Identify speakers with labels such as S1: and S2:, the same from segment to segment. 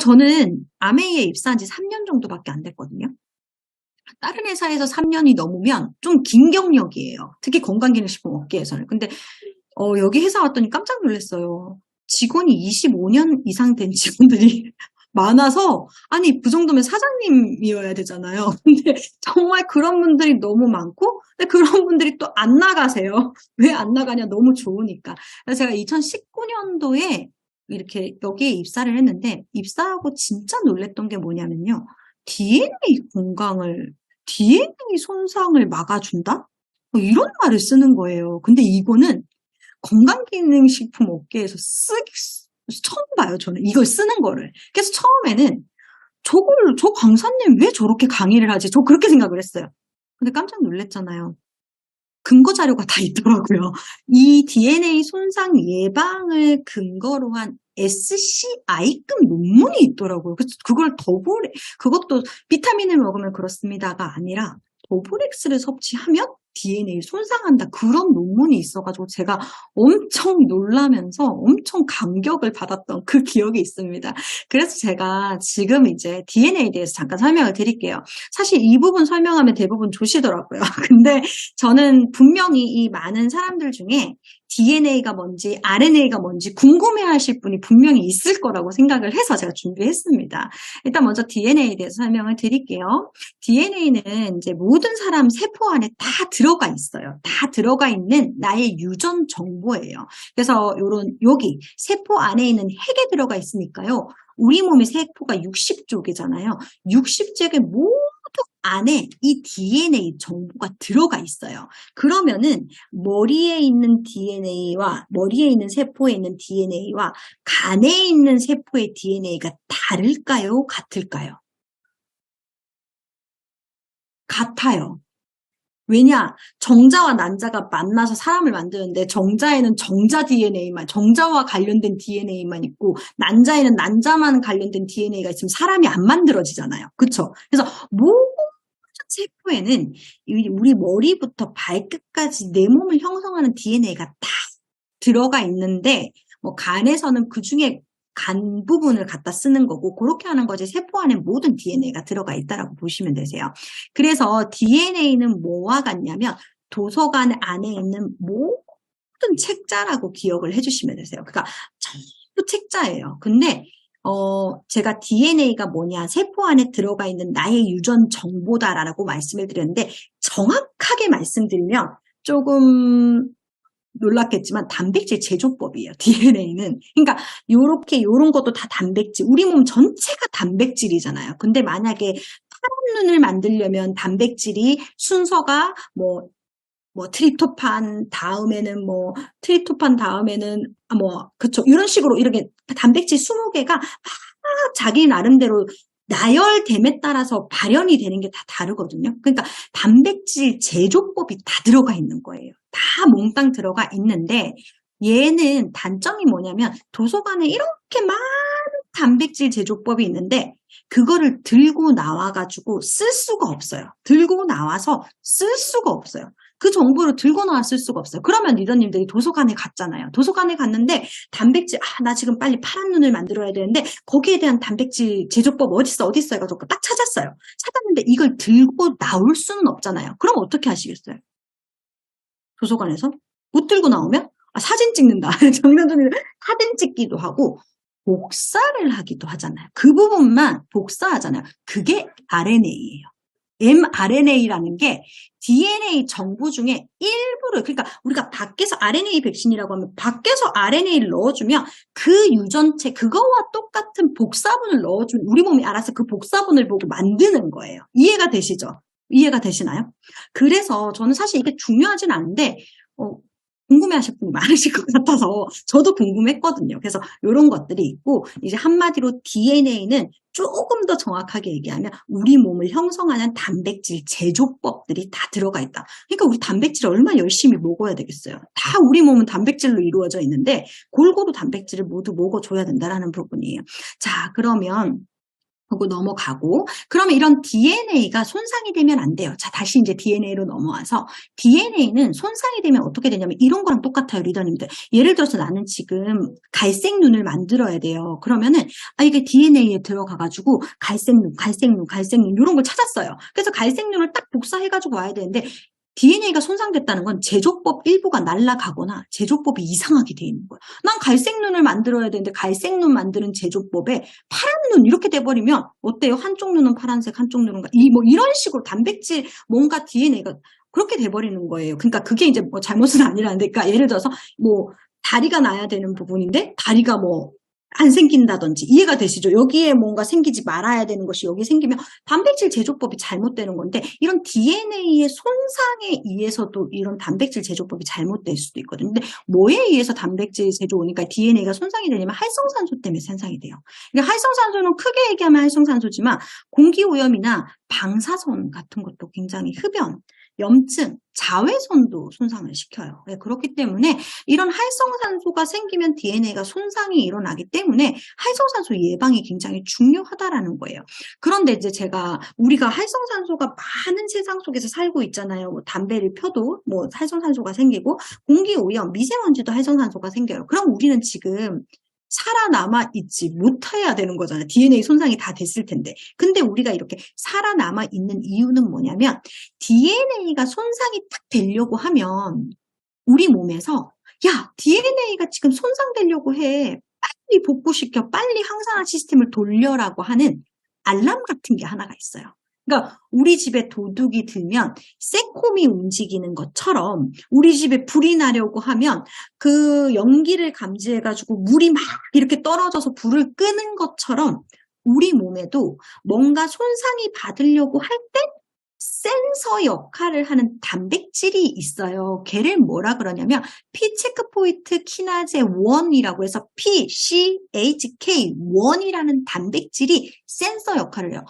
S1: 저는 아메이에 입사한 지 3년 정도밖에 안 됐거든요. 다른 회사에서 3년이 넘으면 좀 긴 경력이에요. 특히 건강기능식품 업계에서는. 근데 여기 회사 왔더니 깜짝 놀랐어요. 직원이 25년 이상 된 직원들이 많아서, 아니 그 정도면 사장님이어야 되잖아요. 근데 정말 그런 분들이 너무 많고, 근데 그런 분들이 또 안 나가세요. 왜 안 나가냐, 너무 좋으니까. 그래서 제가 2019년도에 이렇게 여기에 입사를 했는데, 입사하고 진짜 놀랬던 게 뭐냐면요, DNA 건강을 DNA 손상을 막아준다? 이런 말을 쓰는 거예요. 근데 이거는 건강기능식품 업계에서 처음 봐요, 저는. 이걸 쓰는 거를. 그래서 처음에는 저 강사님 왜 저렇게 강의를 하지? 저 그렇게 생각을 했어요. 근데 깜짝 놀랐잖아요. 근거 자료가 다 있더라고요. 이 DNA 손상 예방을 근거로 한 SCI급 논문이 있더라고요. 그래서 그것도 비타민을 먹으면 그렇습니다가 아니라 더블엑스를 섭취하면 DNA 손상한다. 그런 논문이 있어가지고 제가 엄청 놀라면서 엄청 감격을 받았던 그 기억이 있습니다. 그래서 제가 지금 이제 DNA에 대해서 잠깐 설명을 드릴게요. 사실 이 부분 설명하면 대부분 조시더라고요. 근데 저는 분명히 이 많은 사람들 중에 DNA가 뭔지 RNA가 뭔지 궁금해하실 분이 분명히 있을 거라고 생각을 해서 제가 준비했습니다. 일단 먼저 DNA에 대해서 설명을 드릴게요. DNA는 이제 모든 사람 세포 안에 다 들어가 있어요. 다 들어가 있는 나의 유전 정보예요. 그래서 여기 세포 안에 있는 핵에 들어가 있으니까요. 우리 몸의 세포가 60쪽이잖아요. 60쪽의 모두 안에 이 DNA 정보가 들어가 있어요. 그러면은 머리에 있는 세포에 있는 DNA와 간에 있는 세포의 DNA가 다를까요? 같을까요? 같아요. 왜냐? 정자와 난자가 만나서 사람을 만드는데 정자에는 정자와 관련된 DNA만 있고 난자에는 난자만 관련된 DNA가 있으면 사람이 안 만들어지잖아요. 그쵸? 그래서 모든 세포에는 우리 머리부터 발끝까지 내 몸을 형성하는 DNA가 다 들어가 있는데 간에서는 그중에 간 부분을 갖다 쓰는 거고 그렇게 하는 거지 세포 안에 모든 DNA가 들어가 있다라고 보시면 되세요. 그래서 DNA는 뭐와 같냐면 도서관 안에 있는 모든 책자라고 기억을 해주시면 되세요. 그러니까 전부 책자예요. 근데 제가 DNA가 뭐냐, 세포 안에 들어가 있는 나의 유전 정보다라고 말씀을 드렸는데 정확하게 말씀드리면 조금 놀랐겠지만 단백질 제조법이에요. DNA는. 그러니까 요런 것도 다 단백질. 우리 몸 전체가 단백질이잖아요. 근데 만약에 파란 눈을 만들려면 단백질이 순서가 트립토판 다음에는 그쵸. 이런 식으로 이렇게 단백질 20개가 막 자기 나름대로 나열됨에 따라서 발현이 되는 게 다 다르거든요. 그러니까 단백질 제조법이 다 들어가 있는 거예요. 다 몽땅 들어가 있는데 얘는 단점이 뭐냐면 도서관에 이렇게 많은 단백질 제조법이 있는데 그거를 들고 나와가지고 쓸 수가 없어요. 들고 나와서 쓸 수가 없어요. 그 정보를 들고 나와 쓸 수가 없어요. 그러면 리더님들이 도서관에 갔잖아요. 도서관에 갔는데 단백질, 나 지금 빨리 파란 눈을 만들어야 되는데 거기에 대한 단백질 제조법 어딨어 해가지고 딱 찾았어요. 찾았는데 이걸 들고 나올 수는 없잖아요. 그럼 어떻게 하시겠어요? 도서관에서? 못 들고 나오면? 사진 찍는다. 정상적으로 사진 찍기도 하고 복사를 하기도 하잖아요. 그 부분만 복사하잖아요. 그게 RNA예요. mRNA라는 게 DNA 정보 중에 일부를, 그러니까 우리가 밖에서 RNA 백신이라고 하면 밖에서 RNA를 넣어주면 그 유전체, 그거와 똑같은 복사본을 넣어주면 우리 몸이 알아서 그 복사본을 보고 만드는 거예요. 이해가 되시죠? 이해가 되시나요? 그래서 저는 사실 이게 중요하진 않은데, 궁금해하실 분이 많으실 것 같아서 저도 궁금했거든요. 그래서 이런 것들이 있고 이제 한마디로 DNA는 조금 더 정확하게 얘기하면 우리 몸을 형성하는 단백질 제조법들이 다 들어가 있다. 그러니까 우리 단백질을 얼마나 열심히 먹어야 되겠어요. 다 우리 몸은 단백질로 이루어져 있는데 골고루 단백질을 모두 먹어줘야 된다는 부분이에요. 자, 그러면 하고 넘어가고, 그러면 이런 DNA가 손상이 되면 안 돼요. 자, 다시 이제 DNA로 넘어와서 DNA는 손상이 되면 어떻게 되냐면 이런 거랑 똑같아요, 리더님들. 예를 들어서 나는 지금 갈색 눈을 만들어야 돼요. 그러면은 이게 DNA에 들어가가지고 갈색 눈, 갈색 눈, 갈색 눈 이런 걸 찾았어요. 그래서 갈색 눈을 딱 복사해가지고 와야 되는데 DNA가 손상됐다는 건 제조법 일부가 날아가거나 제조법이 이상하게 돼 있는 거야. 난 갈색 눈을 만들어야 되는데 갈색 눈 만드는 제조법에 파란 눈 이렇게 돼버리면 어때요? 한쪽 눈은 파란색, 한쪽 눈은 뭐 이런 식으로 단백질 뭔가 DNA가 그렇게 돼버리는 거예요. 그러니까 그게 이제 뭐 잘못은 아니라는데, 그러니까 예를 들어서 뭐 다리가 나야 되는 부분인데 다리가 뭐 안 생긴다든지, 이해가 되시죠? 여기에 뭔가 생기지 말아야 되는 것이 여기 생기면 단백질 제조법이 잘못되는 건데, 이런 DNA의 손상에 의해서도 이런 단백질 제조법이 잘못될 수도 있거든요. 근데 뭐에 의해서 단백질 제조니까 DNA가 손상이 되냐면 활성산소 때문에 손상이 돼요. 그러니까 활성산소는 크게 얘기하면 활성산소지만 공기오염이나 방사선 같은 것도 굉장히 흡연, 염증, 자외선도 손상을 시켜요. 네, 그렇기 때문에 이런 활성산소가 생기면 DNA가 손상이 일어나기 때문에 활성산소 예방이 굉장히 중요하다라는 거예요. 그런데 이제 우리가 활성산소가 많은 세상 속에서 살고 있잖아요. 뭐 담배를 펴도 뭐 활성산소가 생기고, 공기오염, 미세먼지도 활성산소가 생겨요. 그럼 우리는 지금 살아남아 있지 못해야 되는 거잖아요. DNA 손상이 다 됐을 텐데. 근데 우리가 이렇게 살아남아 있는 이유는 뭐냐면, DNA가 손상이 딱 되려고 하면 우리 몸에서 야, DNA가 지금 손상되려고 해. 빨리 복구시켜. 빨리 항산화 시스템을 돌려라고 하는 알람 같은 게 하나가 있어요. 그러니까 우리 집에 도둑이 들면 새콤이 움직이는 것처럼 우리 집에 불이 나려고 하면 그 연기를 감지해가지고 물이 막 이렇게 떨어져서 불을 끄는 것처럼 우리 몸에도 뭔가 손상이 받으려고 할 때 센서 역할을 하는 단백질이 있어요. 걔를 뭐라 그러냐면 P-체크포인트 키나제 1이라고 해서 PCHK1이라는 단백질이 센서 역할을 해요.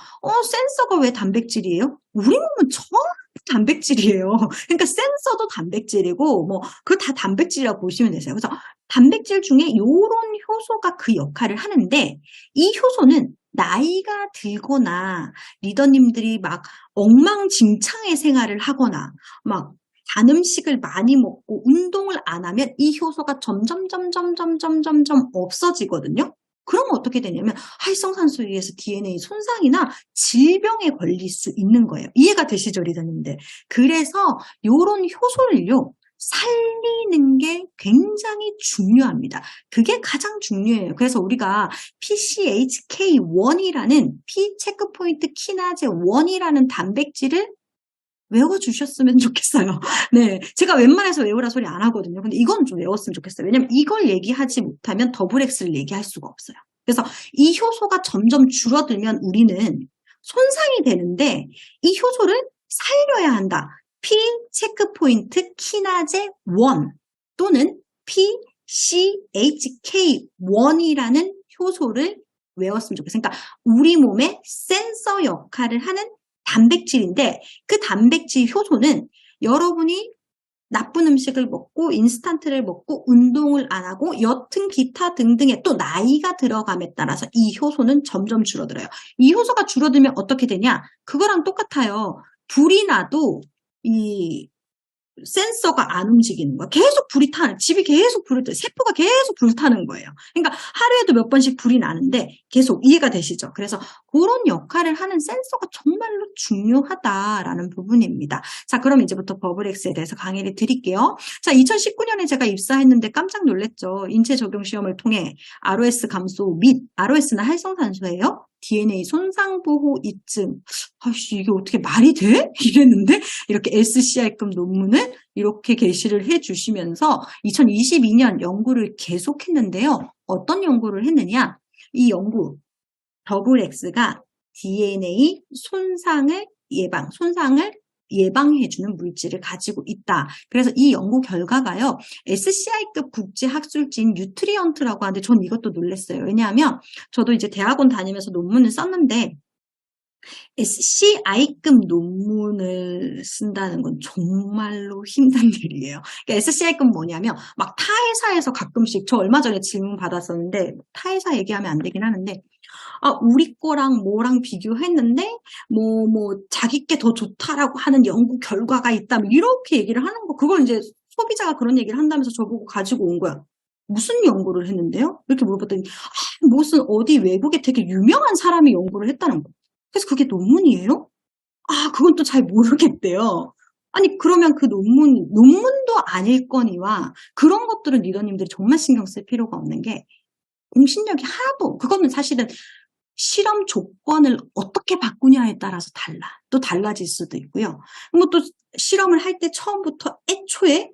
S1: 센서가 왜 단백질이에요? 우리 몸은 전부 단백질이에요. 그러니까 센서도 단백질이고 뭐 그거 다 단백질이라고 보시면 되세요. 그래서 단백질 중에 요런 효소가 그 역할을 하는데, 이 효소는 나이가 들거나 리더님들이 막 엉망진창의 생활을 하거나 막 단 음식을 많이 먹고 운동을 안 하면 이 효소가 점점 없어지거든요. 그러면 어떻게 되냐면 활성산소에 의해서 DNA 손상이나 질병에 걸릴 수 있는 거예요. 이해가 되시죠, 리더님들? 그래서 이런 효소를요, 살리는 게 굉장히 중요합니다. 그게 가장 중요해요. 그래서 우리가 PCHK1이라는 P-체크포인트 키나제 1이라는 단백질을 외워주셨으면 좋겠어요. 네, 제가 웬만해서 외우라 소리 안 하거든요. 근데 이건 좀 외웠으면 좋겠어요. 왜냐면 이걸 얘기하지 못하면 더블엑스를 얘기할 수가 없어요. 그래서 이 효소가 점점 줄어들면 우리는 손상이 되는데 이 효소를 살려야 한다. P-체크포인트 키나제 1 또는 PCHK1이라는 효소를 외웠으면 좋겠어요. 그러니까 우리 몸의 센서 역할을 하는 단백질인데, 그 단백질 효소는 여러분이 나쁜 음식을 먹고 인스턴트를 먹고 운동을 안 하고 여튼 기타 등등의 또 나이가 들어감에 따라서 이 효소는 점점 줄어들어요. 이 효소가 줄어들면 어떻게 되냐? 그거랑 똑같아요. 불이 나도 이 센서가 안 움직이는 거야. 계속 불이 타는, 집이 계속 불을 타요. 세포가 계속 불타는 거예요. 그러니까 하루에도 몇 번씩 불이 나는데 계속, 이해가 되시죠? 그래서 그런 역할을 하는 센서가 정말로 중요하다라는 부분입니다. 자, 그럼 이제부터 버블엑스에 대해서 강의를 드릴게요. 자, 2019년에 제가 입사했는데 깜짝 놀랐죠. 인체 적용 시험을 통해 ROS 감소 및 ROS는 활성산소예요. DNA 손상보호 입증. 아이씨, 이게 어떻게 말이 돼? 이랬는데 이렇게 SCI급 논문을 이렇게 게시를 해주시면서 2022년 연구를 계속했는데요. 어떤 연구를 했느냐? 이 연구, 더블엑스가 DNA 손상을 예방해주는 물질을 가지고 있다. 그래서 이 연구 결과가요, SCI급 국제학술지인 뉴트리언트라고 하는데 전 이것도 놀랐어요. 왜냐하면 저도 이제 대학원 다니면서 논문을 썼는데 SCI급 논문을 쓴다는 건 정말로 힘든 일이에요. 그러니까 SCI급 뭐냐면 막 타 회사에서 가끔씩 저 얼마 전에 질문 받았었는데 타 회사 얘기하면 안 되긴 하는데 우리 거랑 뭐랑 비교했는데 자기 게 더 좋다라고 하는 연구 결과가 있다. 뭐 이렇게 얘기를 하는 거. 그걸 이제 소비자가 그런 얘기를 한다면서 저보고 가지고 온 거야. 무슨 연구를 했는데요? 이렇게 물어봤더니 무슨 어디 외국에 되게 유명한 사람이 연구를 했다는 거. 그래서 그게 논문이에요? 그건 또 잘 모르겠대요. 아니 그러면 그 논문도 아닐거니와 그런 것들은 리더님들이 정말 신경 쓸 필요가 없는 게 공신력이 하나도 그거는 사실은 실험 조건을 어떻게 바꾸냐에 따라서 또 달라질 수도 있고요. 또 실험을 할 때 처음부터 애초에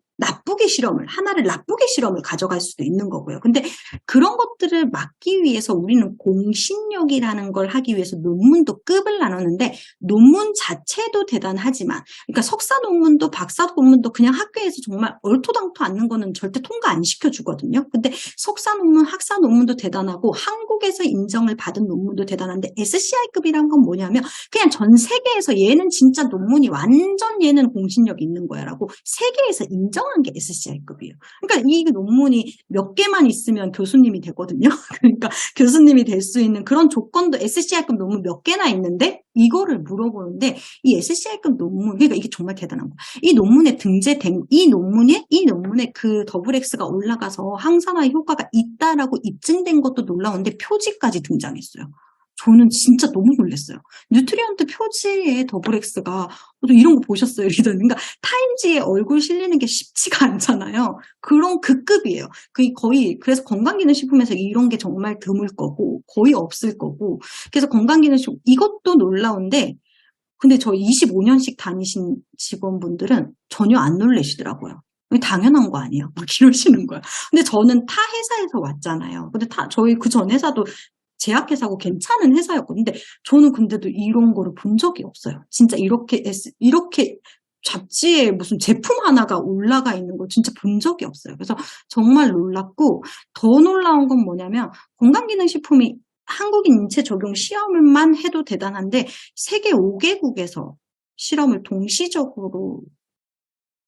S1: 하나를 나쁘게 실험을 가져갈 수도 있는 거고요. 근데 그런 것들을 막기 위해서 우리는 공신력이라는 걸 하기 위해서 논문도 급을 나누는데 논문 자체도 대단하지만 그러니까 석사 논문도 박사 논문도 그냥 학교에서 정말 얼토당토 않는 거는 절대 통과 안 시켜주거든요. 근데 석사 논문, 학사 논문도 대단하고 한국에서 인정을 받은 논문도 대단한데 SCI급이란 건 뭐냐면 그냥 전 세계에서 얘는 진짜 논문이 완전 얘는 공신력이 있는 거야 라고 세계에서 인정한 게 SCI급이에요. 그러니까 이 논문이 몇 개만 있으면 교수님이 되거든요. 그러니까 교수님이 될 수 있는 그런 조건도 SCI급 논문 몇 개나 있는데 이거를 물어보는데 이 SCI급 논문 그러니까 이게 정말 대단한 거예요. 이 논문에 등재된 이 논문에 그 더블X가 올라가서 항산화 효과가 있다라고 입증된 것도 놀라운데 표지까지 등장했어요. 저는 진짜 너무 놀랐어요. 뉴트리언트 표지에 더블X가 또 이런 거 보셨어요, 리더님? 그러니까 타임지에 얼굴 실리는 게 쉽지가 않잖아요. 그런 그 급이에요. 거의 그래서 건강기능식품에서 이런 게 정말 드물 거고 거의 없을 거고 그래서 건강기능식품 이것도 놀라운데 근데 저 25년씩 다니신 직원분들은 전혀 안 놀라시더라고요. 당연한 거 아니에요? 막 이러시는 거야. 근데 저는 타 회사에서 왔잖아요. 근데 저희 그 전 회사도 제약회사고 괜찮은 회사였거든요. 근데 저는 근데도 이런 거를 본 적이 없어요. 진짜 이렇게 잡지에 무슨 제품 하나가 올라가 있는 걸 진짜 본 적이 없어요. 그래서 정말 놀랐고 더 놀라운 건 뭐냐면 건강기능식품이 한국인 인체 적용 시험을만 해도 대단한데 세계 5개국에서 실험을 동시적으로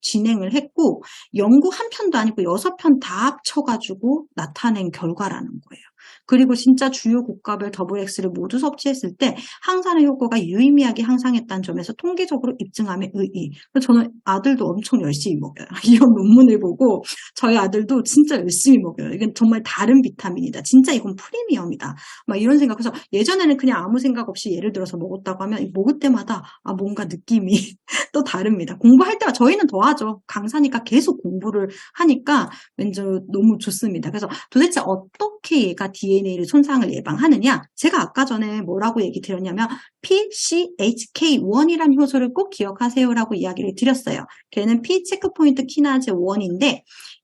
S1: 진행을 했고 연구 한 편도 아니고 6편 다 합쳐가지고 나타낸 결과라는 거예요. 그리고 진짜 주요 고가별 더블X를 모두 섭취했을 때 항산화 효과가 유의미하게 향상했다는 점에서 통계적으로 입증함에 의의. 저는 아들도 엄청 열심히 먹여요. 이런 논문을 보고 저희 아들도 진짜 열심히 먹여요. 이건 정말 다른 비타민이다. 진짜 이건 프리미엄이다. 막 이런 생각. 그래서 예전에는 그냥 아무 생각 없이 예를 들어서 먹었다고 하면 먹을 때마다 뭔가 느낌이 또 다릅니다. 공부할 때가 저희는 더 하죠. 강사니까 계속 공부를 하니까 왠지 너무 좋습니다. 그래서 도대체 어떻게 얘가 DNA를 손상을 예방하느냐? 제가 아까 전에 뭐라고 얘기 드렸냐면 PCHK1이라는 효소를 꼭 기억하세요라고 이야기를 드렸어요. 걔는 P 체크포인트 키나즈 1인데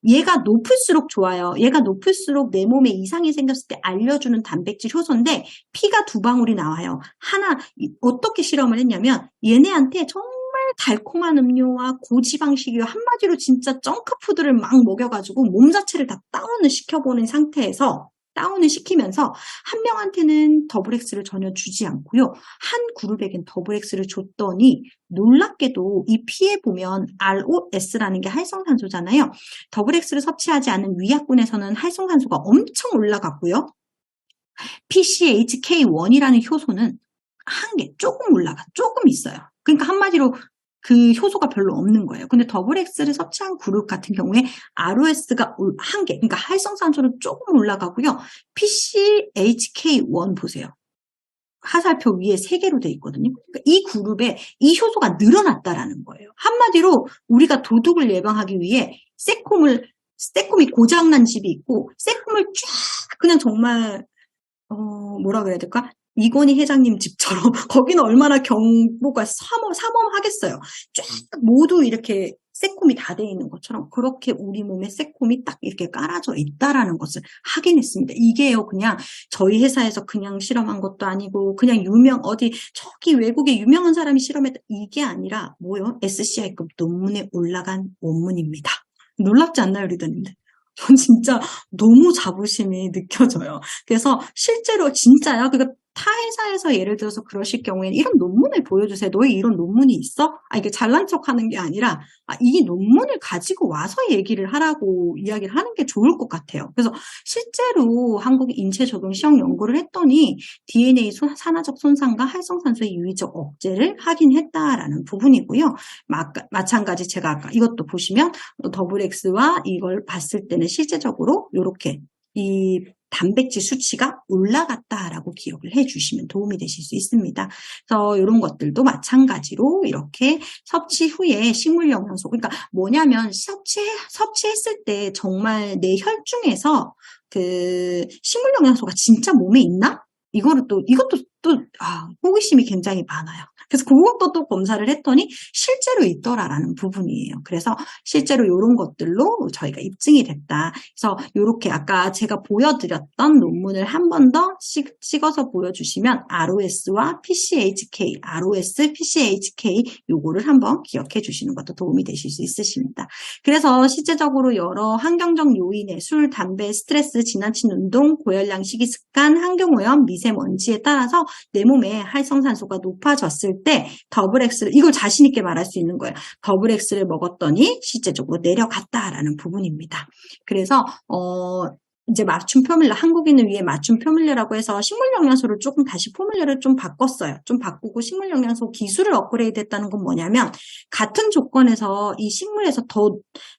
S1: 얘가 높을수록 좋아요. 얘가 높을수록 내 몸에 이상이 생겼을 때 알려주는 단백질 효소인데 P가 2방울이 나와요. 어떻게 실험을 했냐면 얘네한테 정말 달콤한 음료와 고지방식이와 한마디로 진짜 정크푸드를 막 먹여가지고 몸 자체를 다 다운을 시켜보는 상태에서 다운을 시키면서 한 명한테는 더블X를 전혀 주지 않고요. 한 그룹에겐 더블X를 줬더니 놀랍게도 이 피에 보면 ROS라는 게 활성산소잖아요. 더블X를 섭취하지 않은 위약군에서는 활성산소가 엄청 올라갔고요. PCHK1이라는 효소는 조금 있어요. 그러니까 한마디로 그 효소가 별로 없는 거예요. 근데 더블X를 섭취한 그룹 같은 경우에 ROS가 1개, 그러니까 활성산소는 조금 올라가고요. PCHK1 보세요. 화살표 위에 3개로 돼 있거든요. 그러니까 이 그룹에 이 효소가 늘어났다라는 거예요. 한마디로 우리가 도둑을 예방하기 위해 세콤이 고장난 집이 있고 세콤을 쫙 그냥 정말 뭐라 그래야 될까? 이건희 회장님 집처럼 거기는 얼마나 경보가 삼엄하겠어요. 쫙 모두 이렇게 세콤이 다 돼 있는 것처럼 그렇게 우리 몸에 세콤이 딱 이렇게 깔아져 있다라는 것을 확인했습니다. 이게요 그냥 저희 회사에서 그냥 실험한 것도 아니고 그냥 저기 외국에 유명한 사람이 실험했다 이게 아니라 뭐요? SCI급 논문에 올라간 원문입니다. 놀랍지 않나요, 리더님들? 전 진짜 너무 자부심이 느껴져요. 그래서 실제로 진짜야. 그러니까 타 회사에서 예를 들어서 그러실 경우에는 이런 논문을 보여주세요. 너희 이런 논문이 있어? 이게 잘난 척 하는 게 아니라, 이 논문을 가지고 와서 얘기를 하라고 이야기를 하는 게 좋을 것 같아요. 그래서 실제로 한국 인체 적용 시험 연구를 했더니 DNA 산화적 손상과 활성산소의 유의적 억제를 확인했다라는 부분이고요. 마찬가지 제가 아까 이것도 보시면 더블 X와 이걸 봤을 때는 실제적으로 이렇게 이 단백질 수치가 올라갔다라고 기억을 해주시면 도움이 되실 수 있습니다. 그래서 이런 것들도 마찬가지로 이렇게 섭취 후에 식물 영양소, 그러니까 뭐냐면 섭취했을 때 정말 내 혈중에서 그 식물 영양소가 진짜 몸에 있나? 이것도 호기심이 굉장히 많아요. 그래서 그것도 또 검사를 했더니 실제로 있더라라는 부분이에요. 그래서 실제로 이런 것들로 저희가 입증이 됐다. 그래서 이렇게 아까 제가 보여드렸던 논문을 한 번 더 찍어서 보여주시면 ROS와 PCHK, ROS, PCHK 요거를 한번 기억해 주시는 것도 도움이 되실 수 있으십니다. 그래서 실제적으로 여러 환경적 요인에 술, 담배, 스트레스, 지나친 운동, 고열량 식이습관, 환경오염, 미세먼지에 따라서 내 몸에 활성산소가 높아졌을 때 더블 X를, 이걸 자신 있게 말할 수 있는 거예요. 더블 X를 먹었더니 실제적으로 내려갔다라는 부분입니다. 그래서 이제 맞춤 포뮬러, 한국인을 위해 맞춤 포뮬러라고 해서 식물 영양소를 조금 다시 포뮬러를 좀 바꿨어요. 좀 바꾸고 식물 영양소 기술을 업그레이드 했다는 건 뭐냐면 같은 조건에서 이 식물에서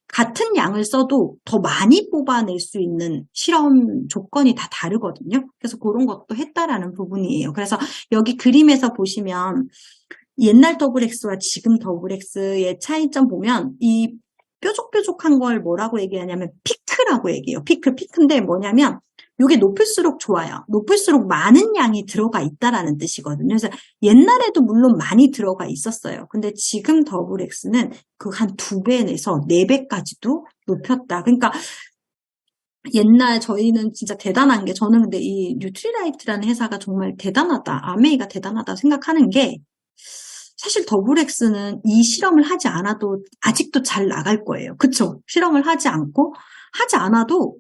S1: 같은 양을 써도 더 많이 뽑아낼 수 있는 실험 조건이 다 다르거든요. 그래서 그런 것도 했다라는 부분이에요. 그래서 여기 그림에서 보시면 옛날 더블 X와 지금 더블 X의 차이점 보면 이 뾰족뾰족한 걸 뭐라고 얘기하냐면 피크라고 얘기해요. 피크인데 뭐냐면 이게 높을수록 좋아요. 높을수록 많은 양이 들어가 있다라는 뜻이거든요. 그래서 옛날에도 물론 많이 들어가 있었어요. 근데 지금 더블 X는 그 한 2배에서 4배까지도 높였다. 그러니까 옛날 저희는 진짜 대단한 게, 저는 근데 이 뉴트리라이트라는 회사가 정말 대단하다, 아메이가 대단하다 생각하는 게, 사실 더블 X는 이 실험을 하지 않아도 아직도 잘 나갈 거예요. 그쵸? 실험을 하지 않아도,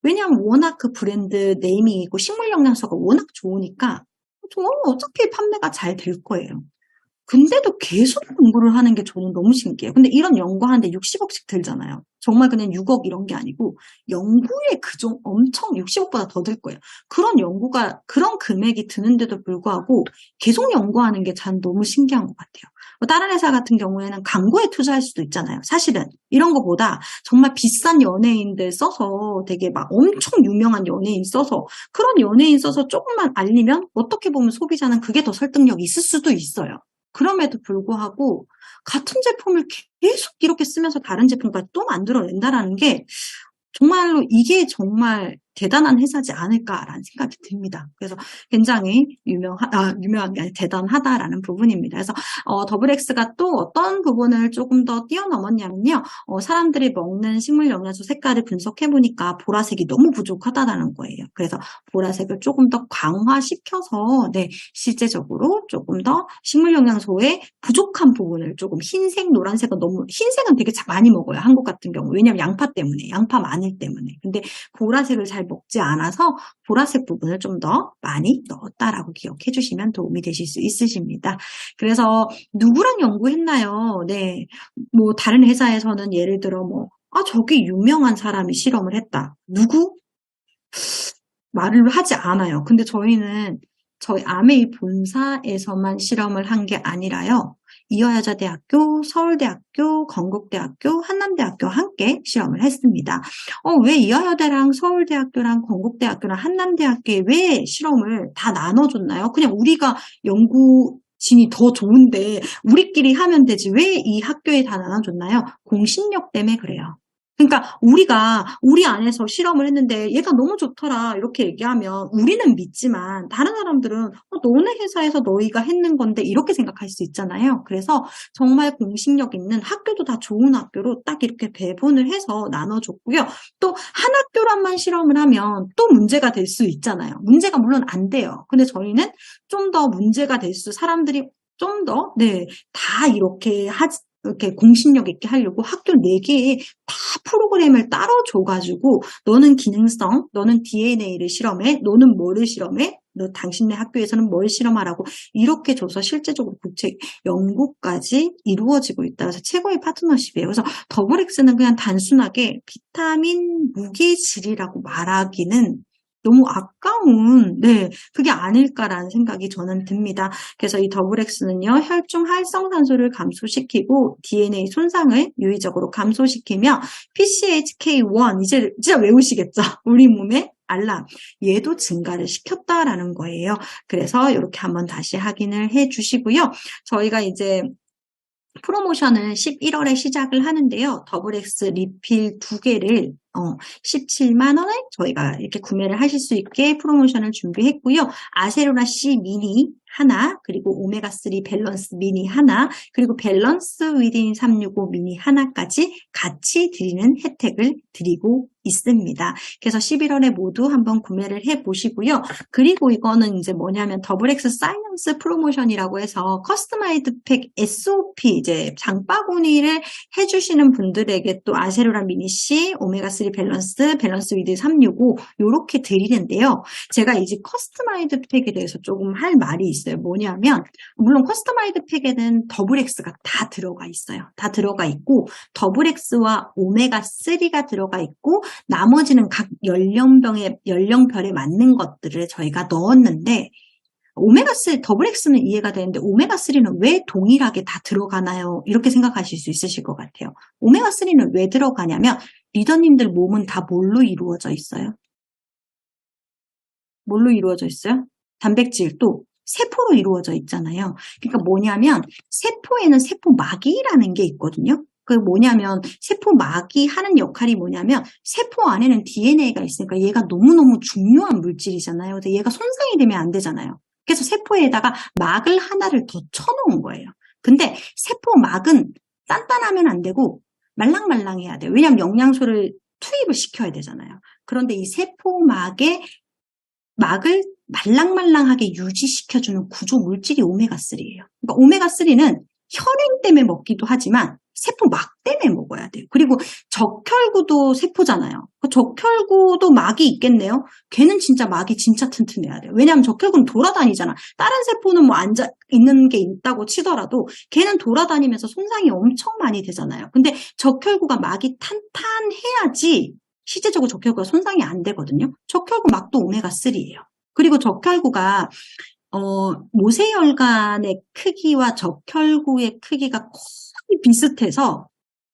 S1: 왜냐하면 워낙 그 브랜드 네이밍이고 식물 영양소가 워낙 좋으니까 저는 어차피 판매가 잘 될 거예요. 근데도 계속 연구를 하는 게 저는 너무 신기해요. 근데 이런 연구하는데 60억씩 들잖아요. 정말 그냥 6억 이런 게 아니고 연구에 엄청 60억보다 더 들 거예요. 그런 금액이 드는데도 불구하고 계속 연구하는 게 전 너무 신기한 것 같아요. 다른 회사 같은 경우에는 광고에 투자할 수도 있잖아요. 사실은 이런 거보다 정말 비싼 연예인들 써서, 되게 막 엄청 유명한 연예인 써서, 그런 연예인 써서 조금만 알리면 어떻게 보면 소비자는 그게 더 설득력이 있을 수도 있어요. 그럼에도 불구하고 같은 제품을 계속 이렇게 쓰면서 다른 제품까지 또 만들어낸다라는 게 정말로 이게 정말 대단한 회사지 않을까라는 생각이 듭니다. 그래서 굉장히 유명한 게 아니라 대단하다라는 부분입니다. 그래서 더블 X가 또 어떤 부분을 조금 더 뛰어넘었냐면요. 사람들이 먹는 식물 영양소 색깔을 분석해 보니까 보라색이 너무 부족하다는 거예요. 그래서 보라색을 조금 더 강화시켜서 실제적으로 조금 더 식물 영양소의 부족한 부분을 조금 흰색, 노란색은 흰색은 되게 많이 먹어요. 한국 같은 경우. 왜냐면 양파 마늘 때문에. 근데 보라색을 잘 먹지 않아서 보라색 부분을 좀 더 많이 넣었다라고 기억해 주시면 도움이 되실 수 있으십니다. 그래서 누구랑 연구했나요? 뭐 다른 회사에서는 예를 들어 저기 유명한 사람이 실험을 했다. 누구? 말을 하지 않아요. 근데 저희는 저희 아메이 본사에서만 실험을 한 게 아니라요. 이화여자대학교, 서울대학교, 건국대학교, 한남대학교 함께 실험을 했습니다. 왜 이화여대랑 서울대학교랑 건국대학교랑 한남대학교에 왜 실험을 다 나눠줬나요? 그냥 우리가 연구진이 더 좋은데 우리끼리 하면 되지 왜 이 학교에 다 나눠줬나요? 공신력 때문에 그래요. 그러니까 우리 안에서 실험을 했는데 얘가 너무 좋더라 이렇게 얘기하면 우리는 믿지만 다른 사람들은 너네 회사에서 너희가 했는 건데 이렇게 생각할 수 있잖아요. 그래서 정말 공신력 있는, 학교도 다 좋은 학교로 딱 이렇게 배분을 해서 나눠줬고요. 또 한 학교란만 실험을 하면 또 문제가 될 수 있잖아요. 문제가 물론 안 돼요. 근데 저희는 좀 더 문제가 될 수, 사람들이 좀 더 다 이렇게 공신력 있게 하려고 학교 4개에 다 프로그램을 따로 줘가지고 너는 기능성, 너는 DNA를 실험해, 너는 뭐를 실험해, 너 당신네 학교에서는 뭘 실험하라고 이렇게 줘서 실제적으로 국제 연구까지 이루어지고 있다. 그래서 최고의 파트너십이에요. 그래서 더블엑스는 그냥 단순하게 비타민 무게질이라고 말하기는 너무 아까운 그게 아닐까라는 생각이 저는 듭니다. 그래서 이 더블엑스는요, 혈중 활성산소를 감소시키고 DNA 손상을 유의적으로 감소시키며 PCHK1 이제 진짜 외우시겠죠? 우리 몸의 알람 얘도 증가를 시켰다라는 거예요. 그래서 이렇게 한번 다시 확인을 해주시고요. 저희가 이제 프로모션을 11월에 시작을 하는데요. 더블엑스 리필 2개를 17만 원에 저희가 이렇게 구매를 하실 수 있게 프로모션을 준비했고요. 아세로라 C 미니 하나, 그리고 오메가3 밸런스 미니 하나, 그리고 밸런스 위딘 365 미니 하나까지 같이 드리는 혜택을 드리고 있습니다. 그래서 11월에 모두 한번 구매를 해보시고요. 그리고 이거는 이제 뭐냐면 더블엑스 사이언스 프로모션이라고 해서 커스터마이드 팩 SOP 이제 장바구니를 해주시는 분들에게 또 아세로라 미니 C, 오메가3 밸런스 위드 365 이렇게 드리는데요. 제가 이제 커스터마이드 팩에 대해서 조금 할 말이 있어요. 뭐냐면 물론 커스터마이드 팩에는 더블엑스가 다 들어가 있어요. 다 들어가 있고 더블엑스와 오메가3가 들어가 있고 나머지는 각 연령별에 맞는 것들을 저희가 넣었는데 오메가3, 더블엑스는 이해가 되는데 오메가3는 왜 동일하게 다 들어가나요? 이렇게 생각하실 수 있으실 것 같아요. 오메가3는 왜 들어가냐면 리더님들 몸은 다 뭘로 이루어져 있어요? 뭘로 이루어져 있어요? 단백질도 세포로 이루어져 있잖아요. 그러니까 뭐냐면 세포에는 세포막이라는 게 있거든요. 그 뭐냐면 세포막이 하는 역할이 뭐냐면 세포 안에는 DNA가 있으니까 얘가 너무너무 중요한 물질이잖아요. 근데 얘가 손상이 되면 안 되잖아요. 그래서 세포에다가 막을 하나를 더 쳐놓은 거예요. 근데 세포막은 단단하면 안 되고 말랑말랑해야 돼요. 왜냐하면 영양소를 투입을 시켜야 되잖아요. 그런데 이 세포막의 막을 말랑말랑하게 유지시켜주는 구조 물질이 오메가3예요. 그러니까 오메가3는 혈행 때문에 먹기도 하지만 세포막 때문에 먹어야 돼요. 그리고 적혈구도 세포잖아요. 적혈구도 막이 있겠네요. 걔는 진짜 막이 진짜 튼튼해야 돼요. 왜냐하면 적혈구는 돌아다니잖아. 다른 세포는 뭐 앉아 있는 게 있다고 치더라도 걔는 돌아다니면서 손상이 엄청 많이 되잖아요. 근데 적혈구가 막이 탄탄해야지 실제적으로 적혈구가 손상이 안 되거든요. 적혈구 막도 오메가3예요. 그리고 적혈구가 모세혈관의 크기와 적혈구의 크기가 거의 비슷해서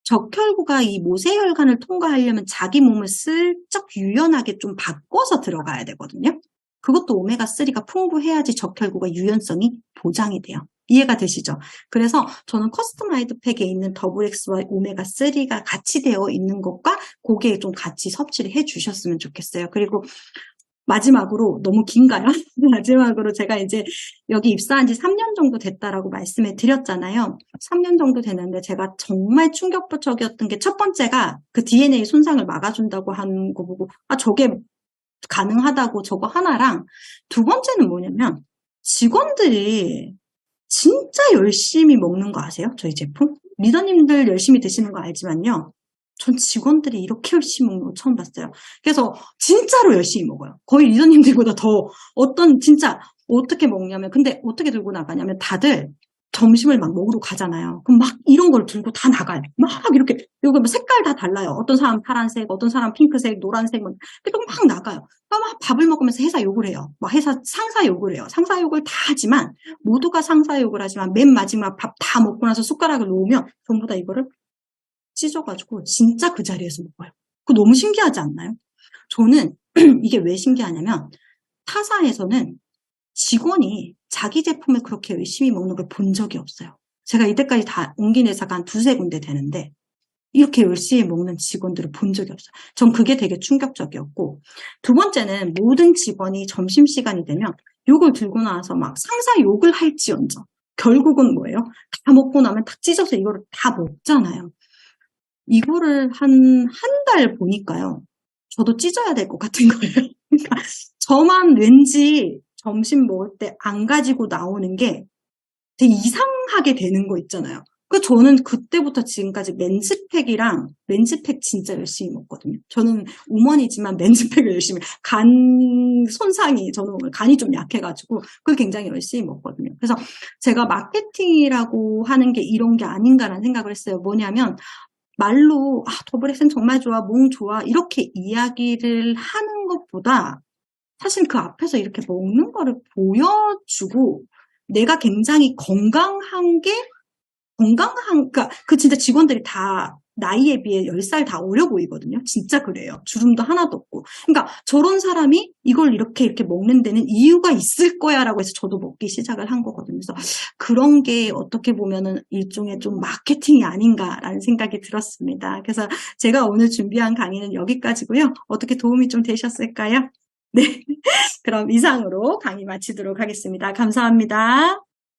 S1: 적혈구가 이 모세혈관을 통과하려면 자기 몸을 슬쩍 유연하게 좀 바꿔서 들어가야 되거든요. 그것도 오메가3가 풍부해야지 적혈구가 유연성이 보장이 돼요. 이해가 되시죠? 그래서 저는 커스터마이드 팩에 있는 더블엑스와 오메가3가 같이 되어 있는 것과 거기에 좀 같이 섭취를 해주셨으면 좋겠어요. 그리고 마지막으로 너무 긴가요? 마지막으로 제가 이제 여기 입사한 지 3년 정도 됐다라고 말씀을 드렸잖아요. 3년 정도 됐는데 제가 정말 충격적이었던 게 첫 번째가 그 DNA 손상을 막아준다고 하는 거 보고 저게 가능하다고 저거 하나랑 두 번째는 뭐냐면 직원들이 진짜 열심히 먹는 거 아세요? 저희 제품? 리더님들 열심히 드시는 거 알지만요. 전 직원들이 이렇게 열심히 먹는 거 처음 봤어요. 그래서 진짜로 열심히 먹어요. 거의 리더님들보다 더 진짜 어떻게 먹냐면 근데 어떻게 들고 나가냐면 다들 점심을 막 먹으러 가잖아요. 그럼 막 이런 걸 들고 다 나가요. 막 이렇게 이거 뭐 색깔 다 달라요. 어떤 사람 파란색, 어떤 사람 핑크색, 노란색 막 나가요. 막 밥을 먹으면서 회사 욕을 해요. 막 회사 상사 욕을 해요. 상사 욕을 다 하지만 모두가 상사 욕을 하지만 맨 마지막 밥 다 먹고 나서 숟가락을 놓으면 전부 다 이거를 찢어가지고 진짜 그 자리에서 먹어요. 그거 너무 신기하지 않나요? 저는 이게 왜 신기하냐면 타사에서는 직원이 자기 제품을 그렇게 열심히 먹는 걸 본 적이 없어요. 제가 이때까지 다 옮긴 회사가 한 두세 군데 되는데 이렇게 열심히 먹는 직원들을 본 적이 없어요. 전 그게 되게 충격적이었고 두 번째는 모든 직원이 점심시간이 되면 욕을 들고 나와서 막 상사 욕을 할지언정 결국은 뭐예요? 다 먹고 나면 다 찢어서 이거를 다 먹잖아요. 이거를 한 달 보니까요. 저도 찢어야 될 것 같은 거예요. 그러니까 저만 왠지 점심 먹을 때 안 가지고 나오는 게 되게 이상하게 되는 거 있잖아요. 저는 그때부터 지금까지 맨즈팩 진짜 열심히 먹거든요. 저는 우먼이지만 맨즈팩을 열심히, 저는 오늘 간이 좀 약해가지고 그걸 굉장히 열심히 먹거든요. 그래서 제가 마케팅이라고 하는 게 이런 게 아닌가라는 생각을 했어요. 뭐냐면, 말로, 더블엑센 정말 좋아, 몽 좋아, 이렇게 이야기를 하는 것보다 사실 그 앞에서 이렇게 먹는 거를 보여주고 내가 굉장히 그러니까 그 진짜 직원들이 다 나이에 비해 10살 다 어려 보이거든요. 진짜 그래요. 주름도 하나도 없고. 그러니까 저런 사람이 이걸 이렇게 먹는 데는 이유가 있을 거야 라고 해서 저도 먹기 시작을 한 거거든요. 그래서 그런 게 어떻게 보면은 일종의 좀 마케팅이 아닌가라는 생각이 들었습니다. 그래서 제가 오늘 준비한 강의는 여기까지고요. 어떻게 도움이 좀 되셨을까요? 네. 그럼 이상으로 강의 마치도록 하겠습니다. 감사합니다.